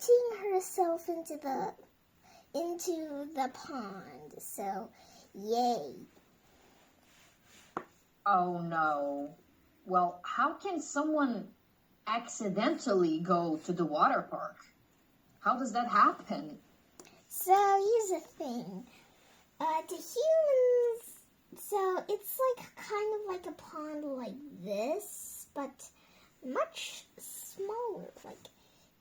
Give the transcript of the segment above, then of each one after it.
putting herself into the pond. So, yay. Oh no. Well, how can someone accidentally go to the water park? How does that happen? So here's the thing. To humans, so it's like kind of like a pond like this, but much smaller. Like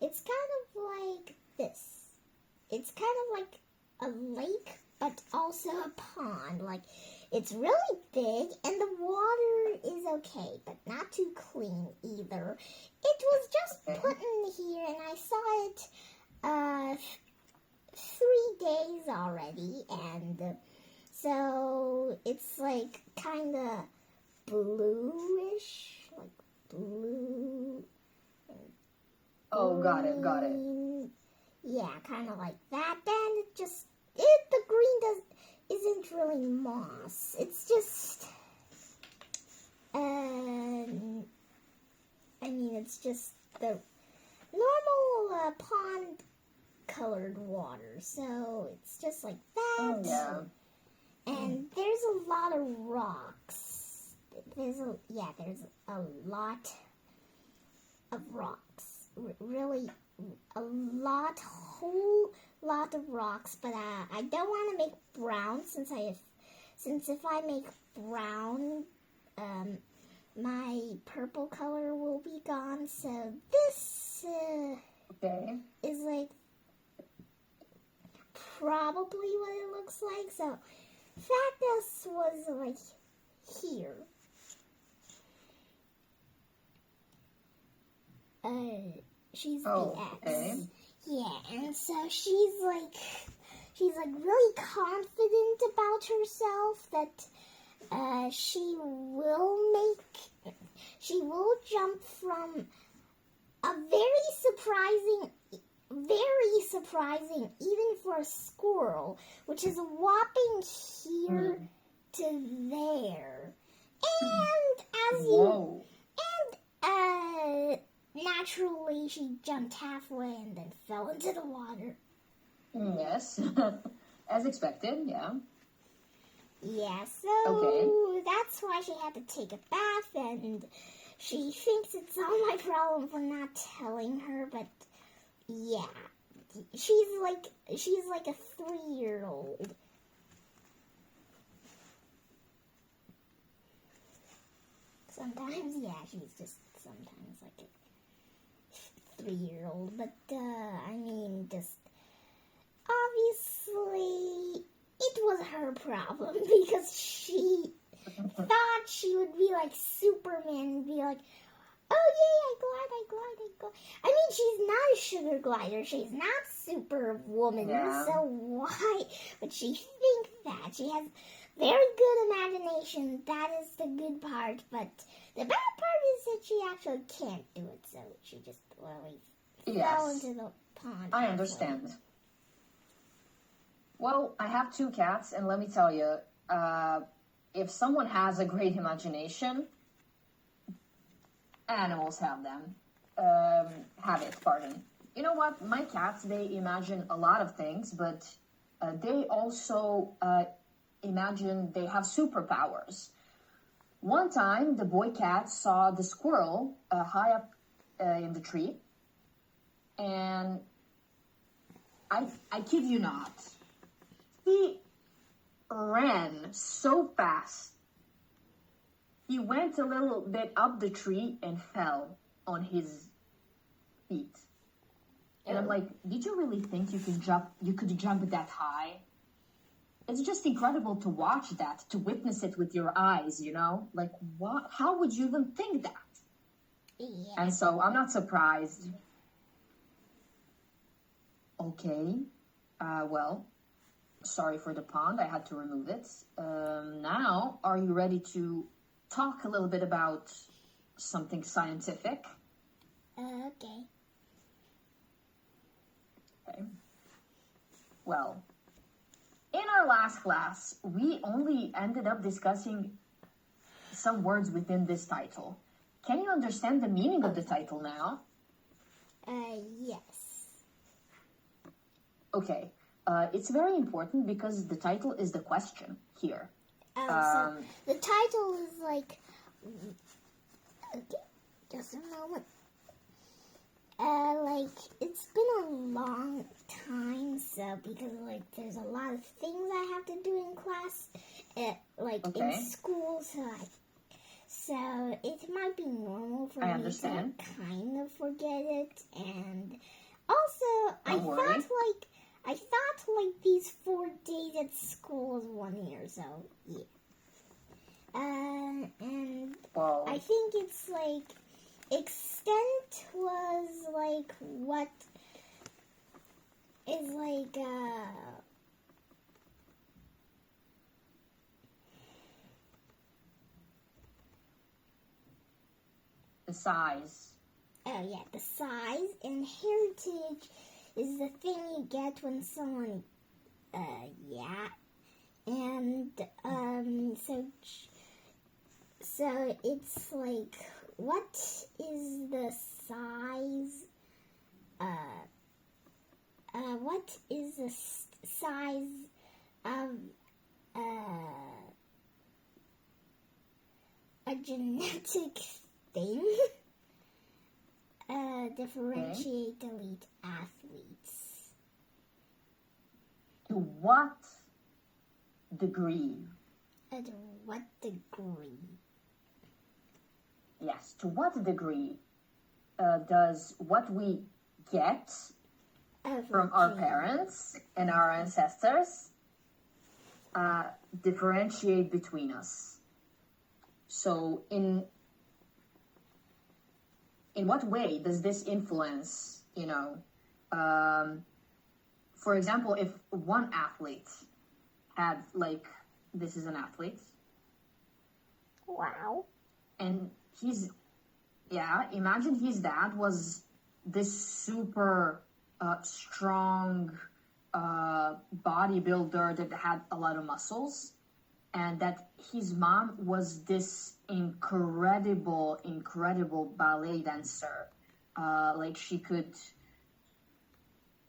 it's kind of like this. It's kind of like a lake, but also a pond. Like it's really big, and the water is okay, but not too clean either. It was just put in here, and I saw it 3 days already, and so it's like kind of bluish, like blue. Oh, got it. Yeah, kind of like that. Then the green isn't really moss. It's just, it's just the normal pond colored water. So it's just like that. Oh, yeah. And there's a lot of rocks. There's a lot of rocks. Really, whole lot of rocks. But I don't want to make brown since if I make brown, my purple color will be gone. So this is like probably what it looks like. So Factus was like here. She's the X. Yeah, and so she's like really confident about herself that she will jump from a very surprising, even for a squirrel, which is a whopping here to there. And naturally she jumped halfway and then fell into the water. Yes, as expected, yeah. Yeah, so that's why she had to take a bath, and she thinks it's all my problem for not telling her, but yeah, she's like a 3-year-old. Sometimes, yeah, she's just sometimes like a 3-year-old, but just obviously it was her problem because she thought she would be like Superman and be like, oh yay, I glide. I mean, she's not a sugar glider. She's not Superwoman. Yeah. So why would she think that? She has very good imagination. That is the good part. But the bad part is that she actually can't do it. So she just really fell into the pond. I understand. Well, I have 2 cats, and let me tell you, if someone has a great imagination, animals have them. Pardon. You know what? My cats, they imagine a lot of things, but they also imagine they have superpowers. One time, the boy cat saw the squirrel high up in the tree, and I kid you not, he ran so fast. He went a little bit up the tree and fell on his feet. And I'm like, did you really think you could jump that high? It's just incredible to watch that, to witness it with your eyes, you know? Like, what? How would you even think that? Yeah. And so I'm not surprised. Okay. Well, sorry for the pond. I had to remove it. Now, are you ready to talk a little bit about something scientific? Okay. Well, in our last class, we only ended up discussing some words within this title. Can you understand the meaning of the title now? Yes. okay, it's very important because the title is the question here. So the title is like, okay, just a moment. Like, it's been a long time, so because, like, there's a lot of things I have to do in class, Okay. in school, so it might be normal for I me understand. to kind of forget it, and also, Don't worry. I thought, like, these 4 days at school is 1 year, so, yeah. And Well, I think it's, like, extent was like what is like the size. oh yeah, the size, and heritage is the thing you get when someone yeah, and so it's like, what is the size what is the size of a genetic thing? Differentiate elite athletes. To what degree? At what degree? Yes, to what degree does what we get from our parents and our ancestors differentiate between us? So in what way does this influence, for example, if one athlete had, like, this is an athlete. Wow. And imagine his dad was this super strong bodybuilder that had a lot of muscles, and that his mom was this incredible ballet dancer. Like, she could,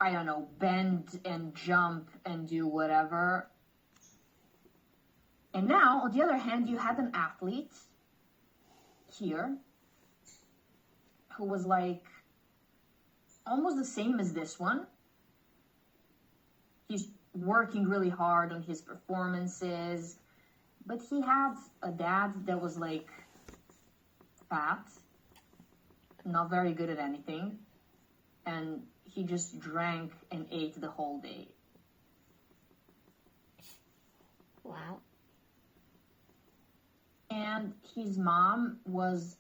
I don't know, bend and jump and do whatever. And now, on the other hand, you had an athlete here who was like almost the same as this one. He's working really hard on his performances, but he had a dad that was like fat, not very good at anything, and he just drank and ate the whole day. Wow. And his mom was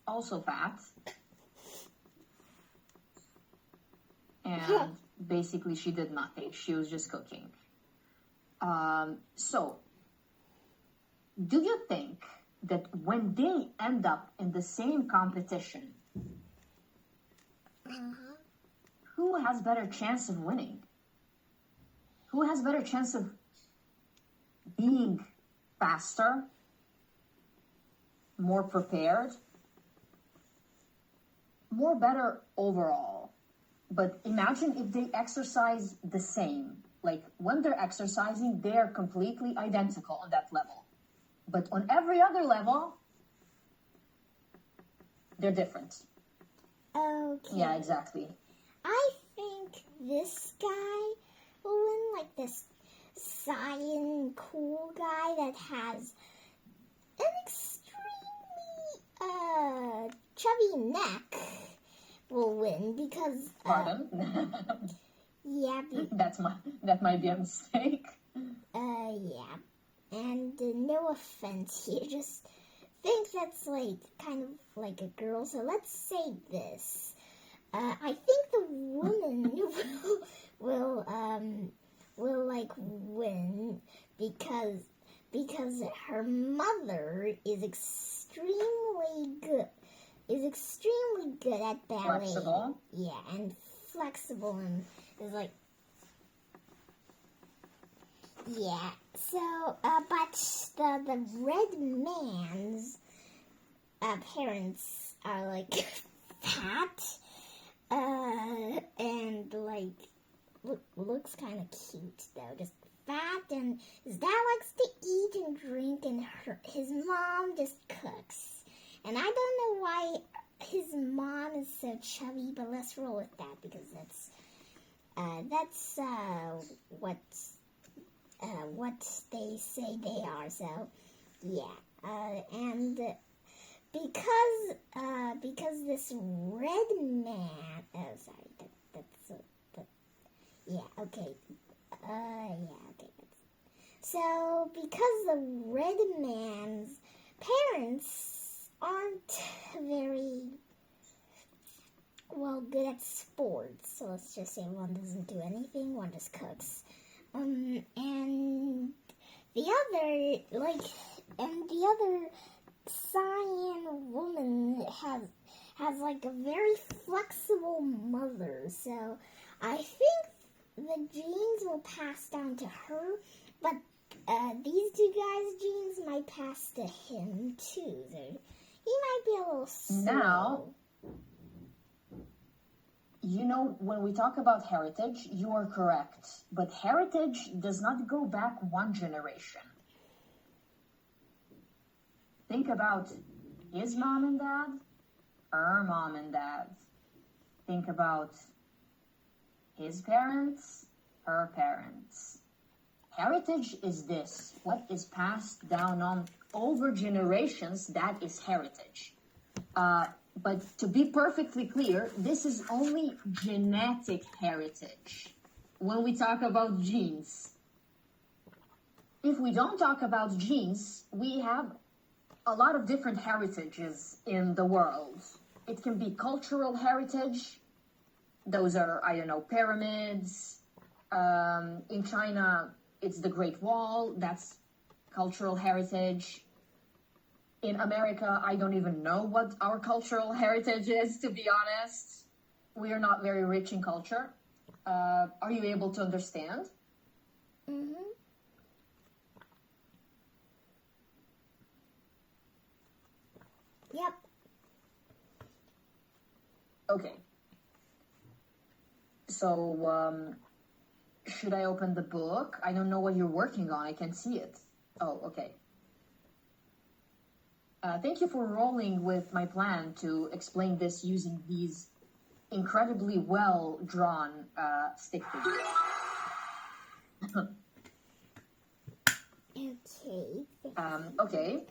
also fat. And basically she did nothing. She was just cooking. So, do you think that when they end up in the same competition, who has better chance of winning? Who has better chance of being faster, more prepared, more better overall? But imagine if they exercise the same. Like, when they're exercising, they're completely identical on that level. But on every other level, they're different. Okay. Yeah, exactly. I think this guy will win, like this cyan cool guy that has an extremely chubby neck will win because Pardon? yeah, that might be a mistake. yeah, and no offense here, just think that's like kind of like a girl. So let's say this. I think the woman will like win because her mother is extremely good at ballet. Flexible. Yeah, and flexible, and is like, yeah. So, but the red man's parents are like fat, and like looks kind of cute though. Just fat, and his dad likes to eat and drink, and his mom just cooks. And I don't know why his mom is so chubby, but let's roll with that because that's what they say they are. So yeah, and because this red man. Oh, sorry. Yeah. Okay. Yeah. Okay. So because the red man's parents aren't very good at sports, so let's just say one doesn't do anything, one just cooks. And the other cyan woman has like a very flexible mother, so I think the genes will pass down to her, but these two guys' genes might pass to him too. So he might be a little slow. Now, when we talk about heritage, you are correct. But heritage does not go back one generation. Think about his mom and dad, her mom and dad. Think about his parents, her parents. Heritage is this, what is passed down on over generations, that is heritage. But to be perfectly clear, this is only genetic heritage when we talk about genes. If we don't talk about genes, we have a lot of different heritages in the world. It can be cultural heritage. Those are, pyramids. In China, it's the Great Wall. That's cultural heritage. In America, I don't even know what our cultural heritage is, to be honest. We are not very rich in culture. Are you able to understand? Mm-hmm. Yep. Okay. So, should I open the book? I don't know what you're working on. I can see it. Oh, okay. Thank you for rolling with my plan to explain this using these incredibly well-drawn stick figures. Okay. Okay.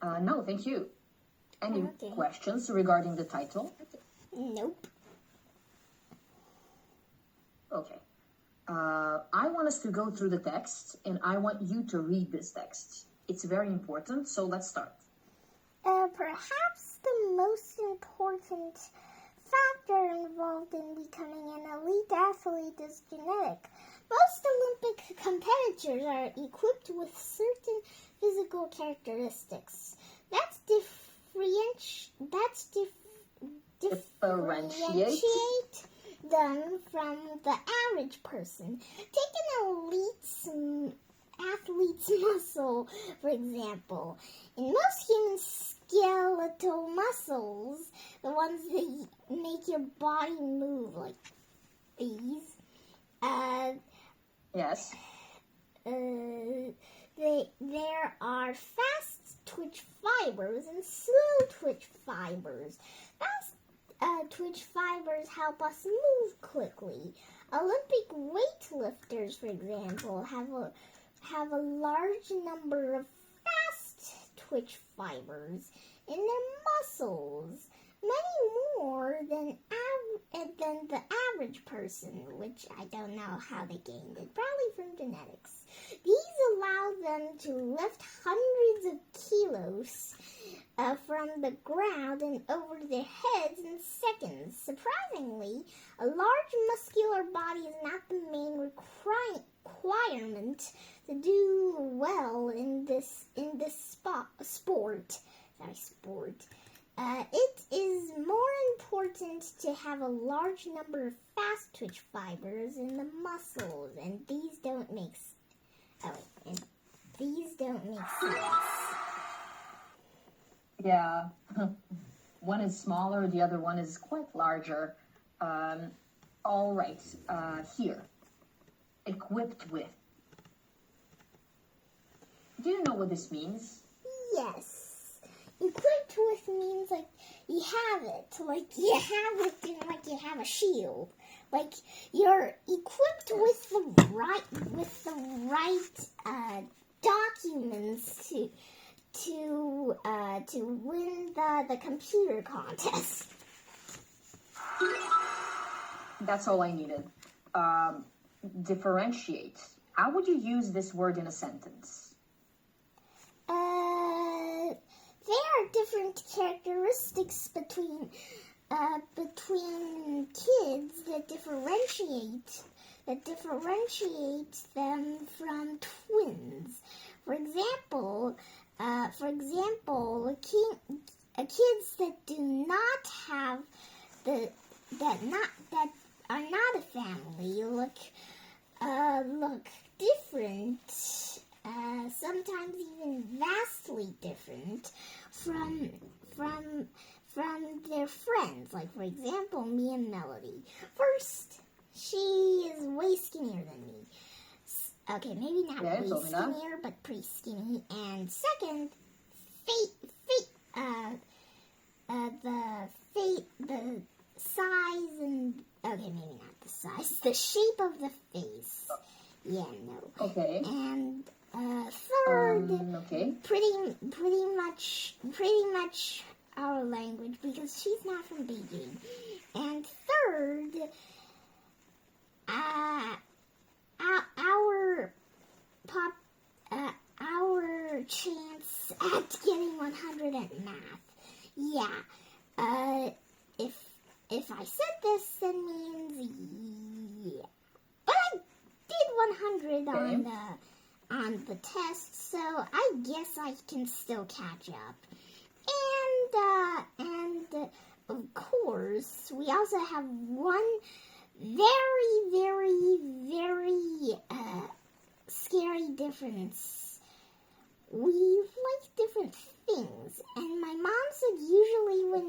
No, thank you. Any Okay. questions regarding the title? Nope. Okay. I want us to go through the text, and I want you to read this text. It's very important, so let's start. Perhaps the most important factor involved in becoming an elite athlete is genetic. Most Olympic competitors are equipped with certain physical characteristics. Differentiate them from the average person. Take an athlete's muscle, for example. In most human skeletal muscles, the ones that make your body move like these, Yes. There are fast twitch fibers and slow twitch fibers. Fast twitch fibers help us move quickly. Olympic weightlifters, for example, have a large number of fast twitch fibers in their muscles, many more than the average person, which I don't know how they gained it, probably from genetics. These allow them to lift hundreds of kilos from the ground and over their heads in seconds. Surprisingly, a large muscular body is not the main requirement to do well in this sport. It is more important to have a large number of fast twitch fibers in the muscles, and these don't make sense. Yeah. One is smaller, the other one is quite larger. All right. Here. Equipped with. Do you know what this means? Yes. Equipped with means like you have it. Like you have it and like you have a shield. Like you're equipped with the right documents to win the computer contest. That's all I needed. Differentiate. How would you use this word in a sentence? There are different characteristics between kids that differentiate them from twins. For example, kids that do not have that are not a family look different, sometimes even vastly different from their friends. Like for example, me and Melody. First, she is way skinnier than me. Okay, maybe not way skinnier, but pretty skinny. And second, the size and okay, maybe not the size, the shape of the face. Yeah, no. Okay. And third, okay. pretty much our language because she's not from Beijing. And third, our chance at getting 100 at math. Yeah. If I said this, that means yeah. But I did 100 on the test, so I guess I can still catch up. And of course, we also have one very scary difference. We like different things, and my mom said usually when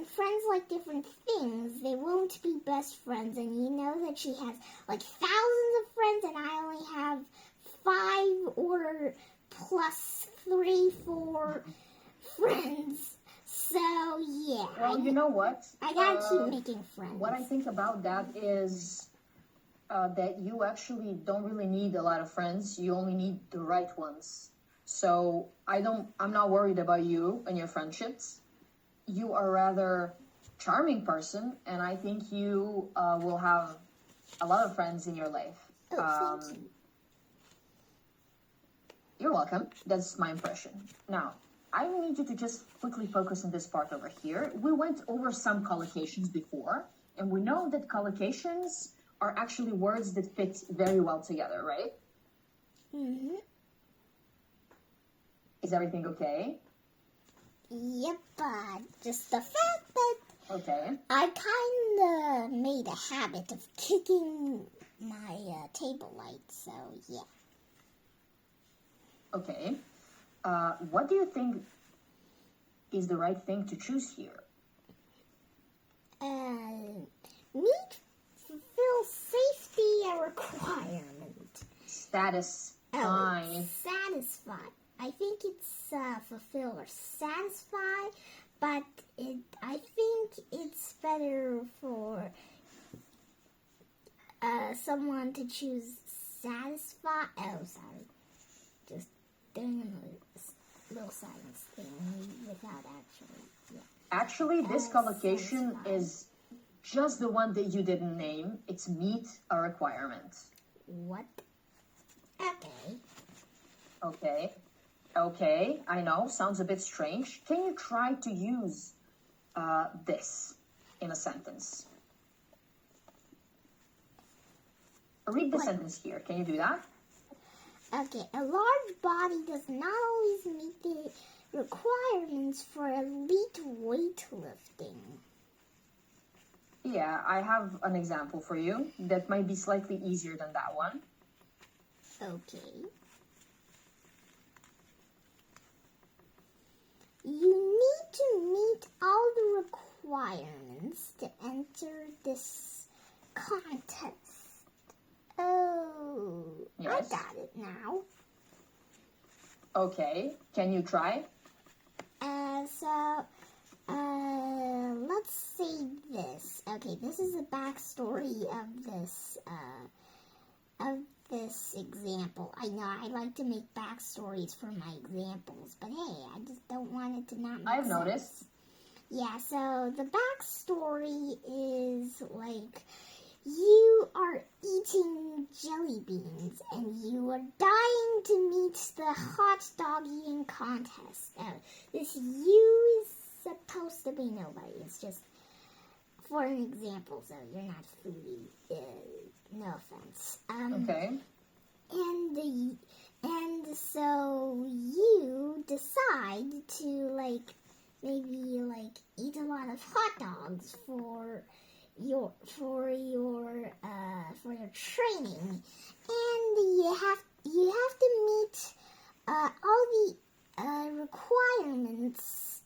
friends like different things, they won't be best friends. And you know that she has like thousands of friends, and I only have 5 or plus 3, 4 friends. So yeah. Well, you know what? I gotta keep making friends. What I think about that is that you actually don't really need a lot of friends. You only need the right ones. So I'm not worried about you and your friendships. You are a rather charming person, and I think you will have a lot of friends in your life. Oh, thank you. You're welcome. That's my impression. Now, I need you to just quickly focus on this part over here. We went over some collocations before, and we know that collocations are actually words that fit very well together, right? Mm-hmm. Is everything okay? Yep, just the fact that I kind of made a habit of kicking my table light, so yeah. Okay. What do you think is the right thing to choose here? Meet fulfill safety a requirement. Satisfy. Satisfy. I think it's fulfill or satisfy, but I think it's better for someone to choose satisfy. Oh, sorry. Just doing a little silence thing without actually. Yeah. Actually, this collocation is just the one that you didn't name. It's meet a requirement. What? Okay. Okay. Okay, I know, sounds a bit strange. Can you try to use this in a sentence? Read the sentence here. Can you do that? Okay, a large body does not always meet the requirements for elite weightlifting. Yeah, I have an example for you that might be slightly easier than that one. Okay. You need to meet all the requirements to enter this contest. Oh, Yes. I got it now. Okay. Can you try? Let's say this. Okay, this is the backstory of this example. I know I like to make backstories for my examples, but hey, I just don't want it to not make I've sense. noticed. Yeah, so the backstory is like you are eating jelly beans and you are dying to meet the hot dog eating contest. This you is supposed to be nobody. It's just for an example, so you're not foodie. No offense. Okay. And so you decide to maybe eat a lot of hot dogs for your training, and you have to meet all the requirements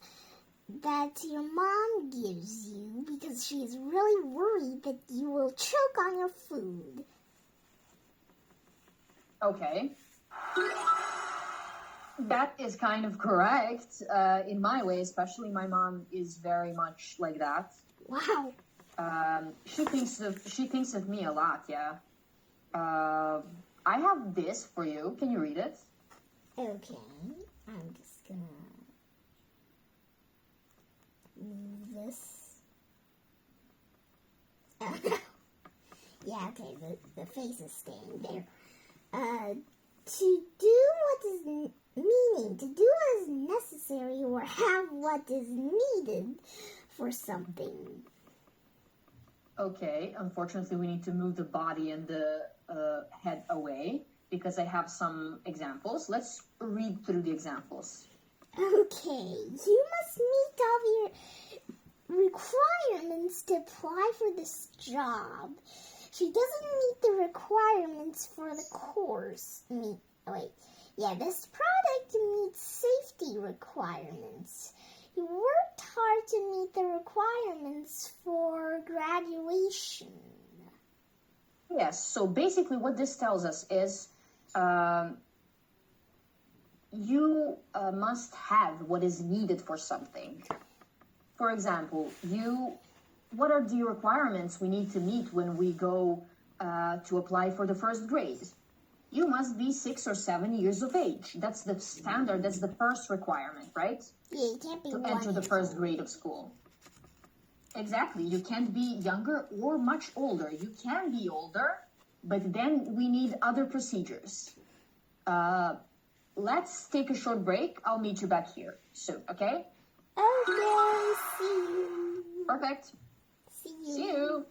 that your mom gives you because she's really worried that you will choke on your food. Okay. That is kind of correct. In my way, especially my mom is very much like that. Wow. She thinks of me a lot, yeah. I have this for you. Can you read it? Okay. I'm just gonna move this. Oh, no. Yeah, okay, the face is staying there. To do what is meaning, to do what is necessary or have what is needed for something. Okay, unfortunately we need to move the body and the head away because I have some examples. Let's read through the examples. Okay, you must meet all your requirements to apply for this job. She doesn't meet the requirements for the course. This product meets safety requirements. You worked hard to meet the requirements for graduation. Yes, so basically what this tells us is you must have what is needed for something. For example, what are the requirements we need to meet when we go to apply for the first grade? You must be 6 or 7 years of age. That's the standard, that's the first requirement, right? Yeah, you can't be To 1 enter the year first old. grade of school. Exactly, you can't be younger or much older. You can be older, but then we need other procedures. Let's take a short break. I'll meet you back here soon, okay? Okay, see you. Perfect. See you. See you.